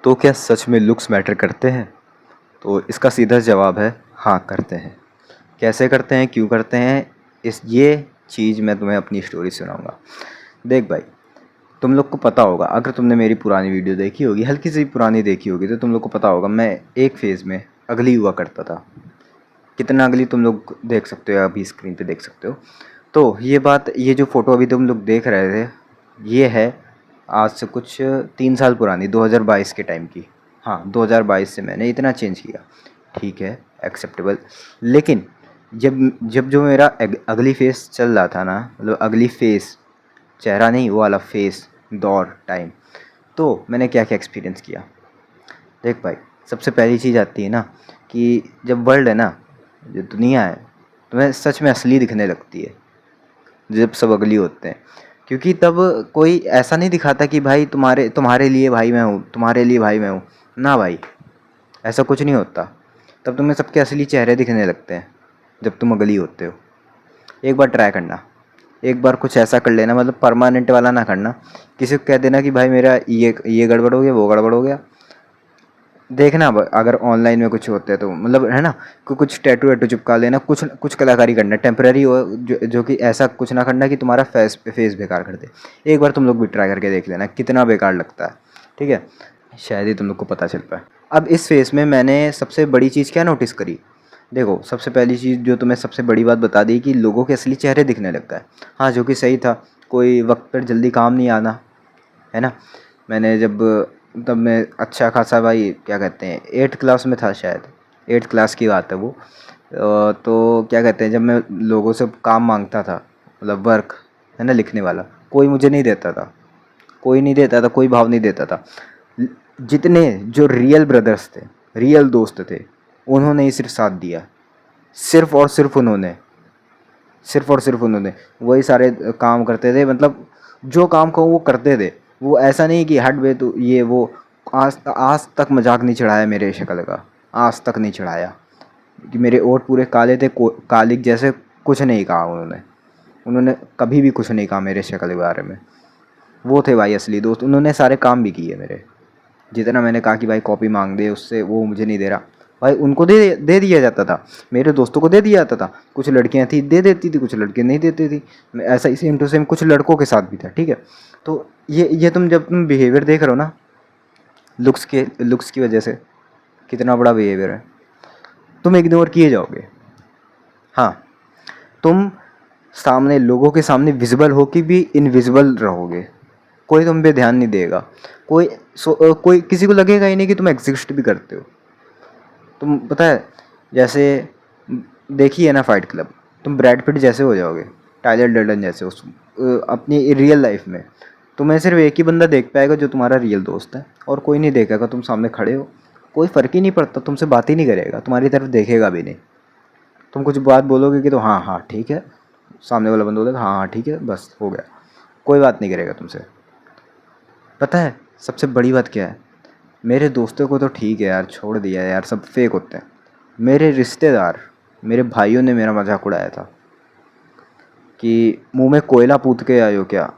तो क्या सच में लुक्स मैटर करते हैं? तो इसका सीधा जवाब है हाँ, करते हैं। कैसे करते हैं, क्यों करते हैं, ये चीज़ मैं तुम्हें अपनी स्टोरी सुनाऊंगा। देख भाई, तुम लोग को पता होगा, अगर तुमने मेरी पुरानी वीडियो देखी होगी, हल्की सी पुरानी देखी होगी, तो तुम लोग को पता होगा मैं एक फेज़ में अगली हुआ करता था। कितना अगली तुम लोग देख सकते हो, अभी स्क्रीन पे देख सकते हो। तो ये जो फ़ोटो अभी तुम लोग देख रहे थे, ये है आज से कुछ 3 साल पुरानी, 2022 के टाइम की। हाँ, 2022 से मैंने इतना चेंज किया, ठीक है, एक्सेप्टेबल। लेकिन जब जब जो मेरा अगली फेस चल रहा था ना, मतलब अगली फेस, चेहरा नहीं, वो वाला फेस, दौर, टाइम, तो मैंने क्या क्या एक्सपीरियंस किया। देख भाई, सबसे पहली चीज़ आती है ना कि जब वर्ल्ड है ना, जो दुनिया है, तुम्हें सच में असली दिखने लगती है जब सब अगली होते हैं। क्योंकि तब कोई ऐसा नहीं दिखाता कि भाई तुम्हारे तुम्हारे लिए भाई मैं हूँ, तुम्हारे लिए भाई मैं हूँ। ना भाई, ऐसा कुछ नहीं होता। तब तुम्हें सबके असली चेहरे दिखने लगते हैं जब तुम अगली होते हो। एक बार ट्राई करना, एक बार कुछ ऐसा कर लेना, मतलब परमानेंट वाला ना करना। किसी को कह देना कि भाई मेरा ये गड़बड़ हो गया, वो गड़बड़ हो गया। देखना अब अगर ऑनलाइन में कुछ होते हैं तो, मतलब है ना, कुछ टैटू वैटू चिपका लेना, कुछ कुछ कलाकारी करना, टेम्पररी हो, जो कि ऐसा कुछ ना करना कि तुम्हारा फेस बेकार कर दे। एक बार तुम लोग भी ट्राई करके देख लेना कितना बेकार लगता है, ठीक है। शायद ही तुम लोग को पता चल पाए। अब इस फेस में मैंने सबसे बड़ी चीज़ क्या नोटिस करी। देखो, सबसे पहली चीज़ जो तुम्हें सबसे बड़ी बात बता दी कि लोगों के असली चेहरे दिखने लग गए। हाँ, जो कि सही था, कोई वक्त पर जल्दी काम नहीं आना, है ना। मैंने जब तब मैं अच्छा खासा, भाई क्या कहते हैं, 8th क्लास में था शायद, 8th क्लास की बात है वो। तो क्या कहते हैं, जब मैं लोगों से काम मांगता था, मतलब वर्क, है ना, लिखने वाला, कोई मुझे नहीं देता था, कोई नहीं देता था, कोई भाव नहीं देता था। जितने जो रियल ब्रदर्स थे, रियल दोस्त थे, उन्होंने ही सिर्फ साथ दिया। सिर्फ और सिर्फ उन्होंने, सिर्फ और सिर्फ उन्होंने वही सारे काम करते थे, मतलब जो काम को वो करते थे। वो ऐसा नहीं कि हट बे तो ये वो, आज आज तक मजाक नहीं चढ़ाया मेरे शक्ल का, आज तक नहीं चढ़ाया कि मेरे ओठ पूरे काले थे, कालिक जैसे। कुछ नहीं कहा उन्होंने, उन्होंने कभी भी कुछ नहीं कहा मेरे शक्ल के बारे में। वो थे भाई असली दोस्त, उन्होंने सारे काम भी किए मेरे। जितना मैंने कहा कि भाई कॉपी मांग दे उससे, वो मुझे नहीं दे रहा, भाई उनको दे दिया जाता था, मेरे दोस्तों को दे दिया जाता था। कुछ लड़कियां थी दे देती थी, कुछ लड़के नहीं देते थी। ऐसा ही सेम टू सेम कुछ लड़कों के साथ भी था, ठीक है। तो ये तुम जब तुम बिहेवियर देख रहे हो ना, लुक्स की वजह से कितना बड़ा बिहेवियर है, तुम इग्नोर किए जाओगे। हाँ, तुम सामने लोगों के सामने विजिबल हो कि भी इनविजिबल रहोगे। कोई तुम पे ध्यान नहीं देगा, कोई किसी को लगेगा ही नहीं कि तुम एग्जिस्ट भी करते हो। तुम पता है, जैसे देखी है ना फाइट क्लब, तुम ब्रैड पिट जैसे हो जाओगे, टाइलर डर्डन जैसे अपनी रियल लाइफ में। तुम्हें सिर्फ एक ही बंदा देख पाएगा जो तुम्हारा रियल दोस्त है, और कोई नहीं देखेगा। तुम सामने खड़े हो, कोई फ़र्क ही नहीं पड़ता, तुमसे बात ही नहीं करेगा, तुम्हारी तरफ देखेगा भी नहीं। तुम कुछ बात बोलोगे कि तो हाँ हाँ ठीक है, सामने वाला बंदा बोलेगा हाँ हाँ ठीक है, बस हो गया, कोई बात नहीं करेगा तुमसे। पता है सबसे बड़ी बात क्या है, मेरे दोस्तों को तो ठीक है यार, छोड़ दिया यार, सब फेक होते हैं। मेरे रिश्तेदार, मेरे भाइयों ने मेरा मजाक उड़ाया था कि मुंह में कोयला पूत के आयो क्या,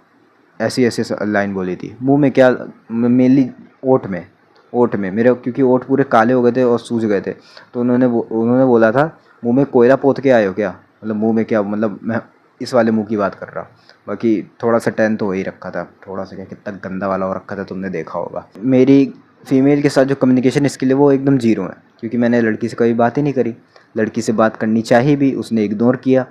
ऐसी ऐसी लाइन बोली थी। मुंह में क्या, मेनली ओठ में मेरे, क्योंकि ओठ पूरे काले हो गए थे और सूज गए थे। तो उन्होंने बोला था मुंह में कोयला पोत के आए हो क्या, मतलब मुंह में क्या, मतलब मैं इस वाले मुंह की बात कर रहा। बाकी थोड़ा सा टैन तो हो ही रखा था, थोड़ा सा क्या, कितना गंदा वाला हो रखा था, तुमने देखा होगा। मेरी फीमेल के साथ जो कम्युनिकेशन स्किल है वो एकदम जीरो है, क्योंकि मैंने लड़की से कभी बात ही नहीं करी। लड़की से बात करनी चाहिए भी, उसने इग्नोर किया,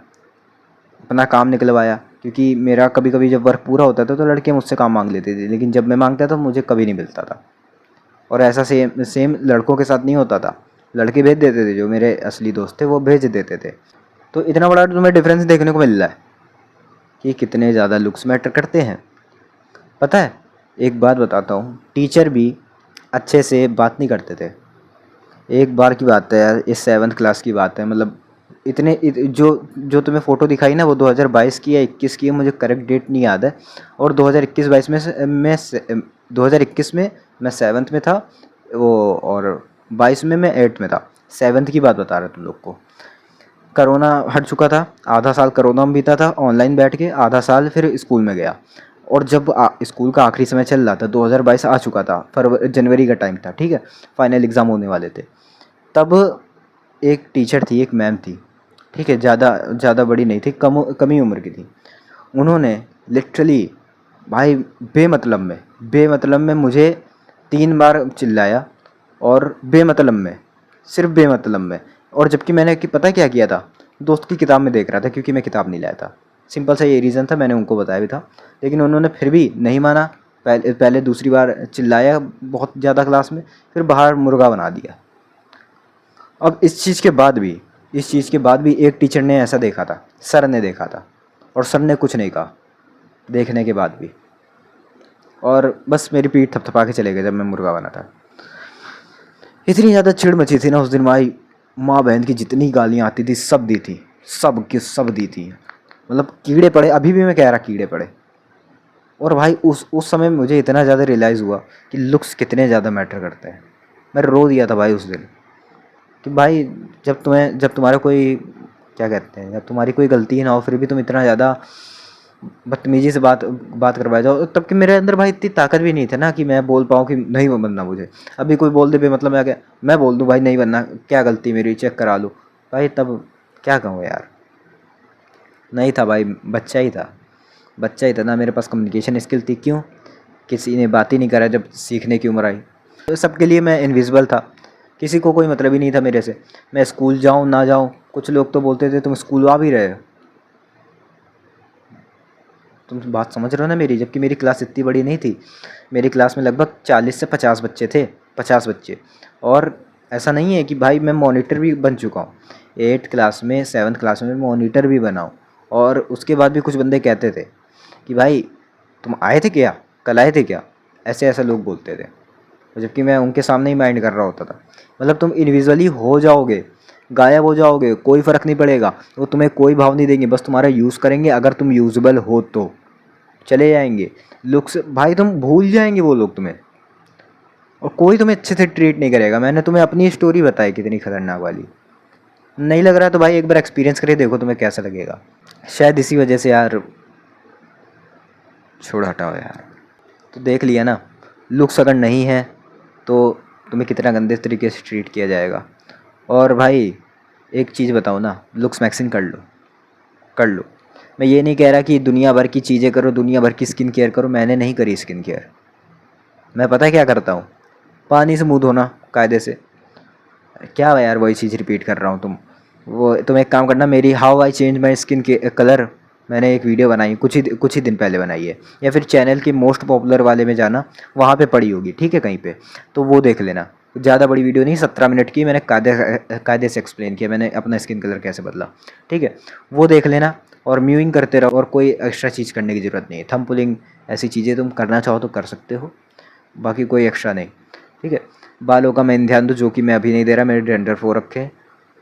अपना काम निकलवाया। क्योंकि मेरा कभी कभी जब वर्क पूरा होता था तो लड़के मुझसे काम मांग लेते थे, लेकिन जब मैं मांगता था मुझे कभी नहीं मिलता था। और ऐसा सेम सेम लड़कों के साथ नहीं होता था, लड़के भेज देते थे, जो मेरे असली दोस्त थे वो भेज देते थे। तो इतना बड़ा तुम्हें डिफरेंस देखने को मिल रहा है कि कितने ज़्यादा लुक्स मैटर करते हैं। पता है, एक बात बताता हूँ, टीचर भी अच्छे से बात नहीं करते थे। एक बार की बात है यार, इस 7th क्लास की बात है, मतलब जो तुम्हें फ़ोटो दिखाई ना, वो 2022 की या 21 की है, मुझे करेक्ट डेट नहीं याद है। और 2021-22 में 2021 में मैं 7th में था वो, और 22 में मैं 8th में था। 7th की बात बता रहा तुम लोग को। करोना हट चुका था, आधा साल करोना में बीता था ऑनलाइन बैठ के, आधा साल फिर स्कूल में गया। और जब स्कूल का आखिरी समय चल रहा था, 2022 आ चुका था, जनवरी का टाइम था, ठीक है, फाइनल एग्ज़ाम होने वाले थे। तब एक टीचर थी, एक मैम थी, ठीक है, ज़्यादा बड़ी नहीं थी, कम ही उम्र की थी। उन्होंने लिटरली भाई बेमतलब में मुझे 3 बार चिल्लाया, और बेमतलब में, सिर्फ बेमतलब में। और जबकि मैंने कि पता है क्या किया था, दोस्त की किताब में देख रहा था, क्योंकि मैं किताब नहीं लाया था। सिंपल सा ये रीज़न था, मैंने उनको बताया भी था, लेकिन उन्होंने फिर भी नहीं माना। पहले दूसरी बार चिल्लाया बहुत ज़्यादा क्लास में, फिर बाहर मुर्गा बना दिया। अब इस चीज़ के बाद भी एक टीचर ने ऐसा देखा था, सर ने देखा था, और सर ने कुछ नहीं कहा देखने के बाद भी, और बस मेरी पीठ थपथपा के चले गए जब मैं मुर्गा बना था। इतनी ज़्यादा चिढ़ मची थी ना उस दिन भाई, माँ बहन की जितनी गालियाँ आती थी सब दी थी, सब की सब दी थी। मतलब कीड़े पड़े, अभी भी मैं कह रहा कीड़े पड़े। और भाई उस समय मुझे इतना ज़्यादा रियलाइज़ हुआ कि लुक्स कितने ज़्यादा मैटर करते हैं। मैं रो दिया था भाई उस दिन कि भाई जब तुम्हारा कोई, क्या कहते हैं, जब तुम्हारी कोई गलती ही ना हो, फिर भी तुम इतना ज़्यादा बदतमीजी से बात करवाया जाओ। तब कि मेरे अंदर भाई इतनी ताकत भी नहीं थी ना कि मैं बोल पाऊँ कि नहीं बनना मुझे। अभी कोई बोल दे मतलब मैं बोल दूँ भाई नहीं बनना, क्या गलती मेरी, चेक करा लूँ भाई, तब क्या कहूँ यार। नहीं था भाई, बच्चा ही था ना, मेरे पास कम्युनिकेशन स्किल थी। क्यों? किसी ने बात ही नहीं करा जब सीखने की उम्र आई। तो सबके लिए मैं इनविजिबल था, किसी को कोई मतलब ही नहीं था मेरे से। मैं स्कूल जाऊँ ना जाऊँ, कुछ लोग तो बोलते थे तुम स्कूल आ भी रहे हो, तुम बात समझ रहे हो ना मेरी। जबकि मेरी क्लास इतनी बड़ी नहीं थी, मेरी क्लास में लगभग 40 से 50 बच्चे थे, 50 बच्चे। और ऐसा नहीं है कि भाई मैं मॉनिटर भी बन चुका हूँ, 8th क्लास में 7th क्लास में मॉनिटर भी बना हूँ। और उसके बाद भी कुछ बंदे कहते थे कि भाई तुम आए थे क्या, कल आए थे क्या, ऐसे ऐसा लोग बोलते थे। जबकि मैं उनके सामने ही माइंड कर रहा होता था। मतलब तुम इनविजिबली हो जाओगे, गायब हो जाओगे, कोई फ़र्क नहीं पड़ेगा, वो तुम्हें कोई भाव नहीं देंगे, बस तुम्हारा यूज़ करेंगे। अगर तुम यूज़ेबल हो तो चले जाएंगे, लुक्स भाई तुम भूल जाएंगे वो लोग तुम्हें, और कोई तुम्हें अच्छे से ट्रीट नहीं करेगा। मैंने तुम्हें अपनी स्टोरी बताई कितनी खतरनाक वाली। नहीं लग रहा तो भाई एक बार एक्सपीरियंस करके देखो तुम्हें कैसा लगेगा। शायद इसी वजह से यार, छोड़ हटाओ यार। तो देख लिया ना, लुक्स अगर नहीं है तो तुम्हें कितना गंदे तरीके से ट्रीट किया जाएगा। और भाई एक चीज़ बताओ ना, लुक्स मैक्सिंग कर लो। मैं ये नहीं कह रहा कि दुनिया भर की चीज़ें करो, दुनिया भर की स्किन केयर करो, मैंने नहीं करी स्किन केयर। मैं पता है क्या करता हूँ, पानी से मुँह धोना कायदे से। क्या है यार, वही चीज़ रिपीट कर रहा हूँ। तुम एक काम करना, मेरी how I change my skin के कलर, मैंने एक वीडियो बनाई, कुछ ही दिन पहले बनाई है, या फिर चैनल के मोस्ट पॉपुलर वाले में जाना, वहाँ पे पड़ी होगी, ठीक है, कहीं पे, तो वो देख लेना। ज़्यादा बड़ी वीडियो नहीं, 17 मिनट की, मैंने कायदे से एक्सप्लेन किया मैंने अपना स्किन कलर कैसे बदला, ठीक है, वो देख लेना। और म्यूइंग करते रहो, और कोई एक्स्ट्रा चीज़ करने की ज़रूरत नहीं है। थंब पुलिंग ऐसी चीज़ें तुम करना चाहो तो कर सकते हो, बाकी कोई एक्स्ट्रा नहीं, ठीक है। बालों का मेन ध्यान दो, जो कि मैं अभी नहीं दे रहा, मेरे डैंड्रफ हो रखे हैं,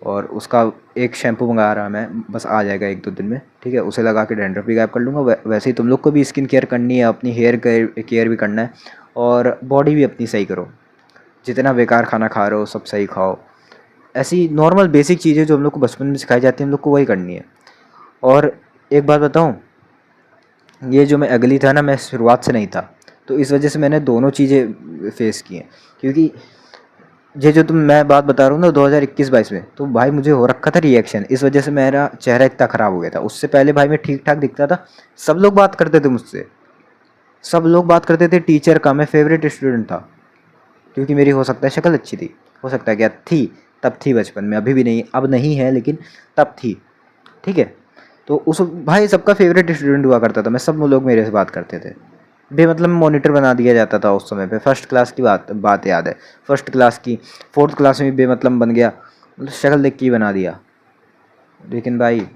और उसका एक शैम्पू मंगा रहा मैं, बस आ जाएगा 1-2 दिन में, ठीक है, उसे लगा के डैंड्रफ भी गायब कर लूँगा। वैसे ही तुम लोग को भी स्किन केयर करनी है, अपनी हेयर केयर भी करना है, और बॉडी भी अपनी सही करो। जितना बेकार खाना खा रहे हो सब सही खाओ। ऐसी नॉर्मल बेसिक चीज़ें जो हम लोग को बचपन में सिखाई जाती हैं, हम लोग को वही करनी है। और एक बात बताऊँ, ये जो मैं अगली था ना, मैं शुरुआत से नहीं था, तो इस वजह से मैंने दोनों चीज़ें फेस की हैं। क्योंकि ये जो मैं बात बता रहा हूँ ना, 2021-22 में, तो भाई मुझे हो रखा था रिएक्शन, इस वजह से मेरा चेहरा इतना ख़राब हो गया था। उससे पहले भाई मैं ठीक ठाक दिखता था, सब लोग बात करते थे मुझसे, सब लोग बात करते थे। टीचर का मैं फेवरेट स्टूडेंट था, क्योंकि मेरी हो सकता है शक्ल अच्छी थी, हो सकता है क्या थी, तब थी बचपन में, अभी भी नहीं, अब नहीं है, लेकिन तब थी, ठीक है। तो उस भाई सबका फेवरेट स्टूडेंट हुआ करता था मैं, सब लोग मेरे से बात करते थे। बेमतलब मॉनिटर बना दिया जाता था उस समय पे। फर्स्ट क्लास की बात याद है, फर्स्ट क्लास की, 4th क्लास में भी बेमतलब बन गया, मतलब शक्ल देख के ही बना दिया। लेकिन भाई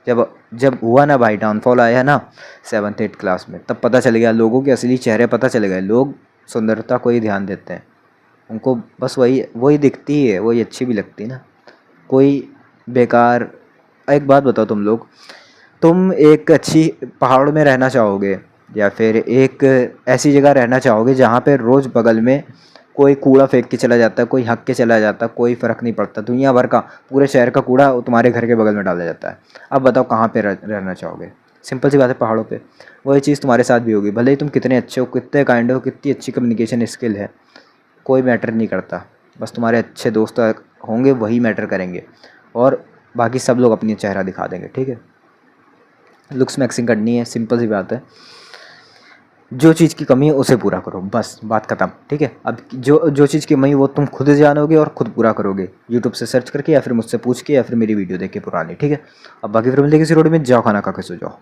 जब जब हुआ ना भाई, डाउनफॉल आया ना 7th 8th क्लास में, तब पता चल गया, लोगों के असली चेहरे पता चल गए। लोग सुंदरता को ही ध्यान देते हैं, उनको बस वही वही दिखती है, वही अच्छी भी लगती ना, कोई बेकार। एक बात बताओ, तुम एक अच्छी पहाड़ में रहना चाहोगे, या फिर एक ऐसी जगह रहना चाहोगे जहाँ पे रोज़ बगल में कोई कूड़ा फेंक के चला जाता है, कोई हक के चला जाता है, कोई फ़र्क नहीं पड़ता, दुनिया भर का, पूरे शहर का कूड़ा तुम्हारे घर के बगल में डाला जाता है। अब बताओ कहाँ पे रहना चाहोगे? सिंपल सी बात है पहाड़ों पे। वही चीज़ तुम्हारे साथ भी होगी, भले ही तुम कितने अच्छे हो, कितने काइंड हो, कितनी अच्छी कम्युनिकेशन स्किल है, कोई मैटर नहीं करता। बस तुम्हारे अच्छे दोस्त होंगे वही मैटर करेंगे, और बाकी सब लोग अपनी चेहरा दिखा देंगे। ठीक है, लुक्स मैक्सिंग करनी है, सिंपल सी बात है। जो चीज़ की कमी है उसे पूरा करो, बस बात खत्म। ठीक है, अब जो चीज़ की कमी है वो तुम खुद जानोगे और खुद पूरा करोगे, यूट्यूब से सर्च करके या फिर मुझसे पूछ के या फिर मेरी वीडियो देख के पुरानी। ठीक है, अब बाकी फिर मिलते किसी रोड में, जाओ खाना खा के सो जाओ।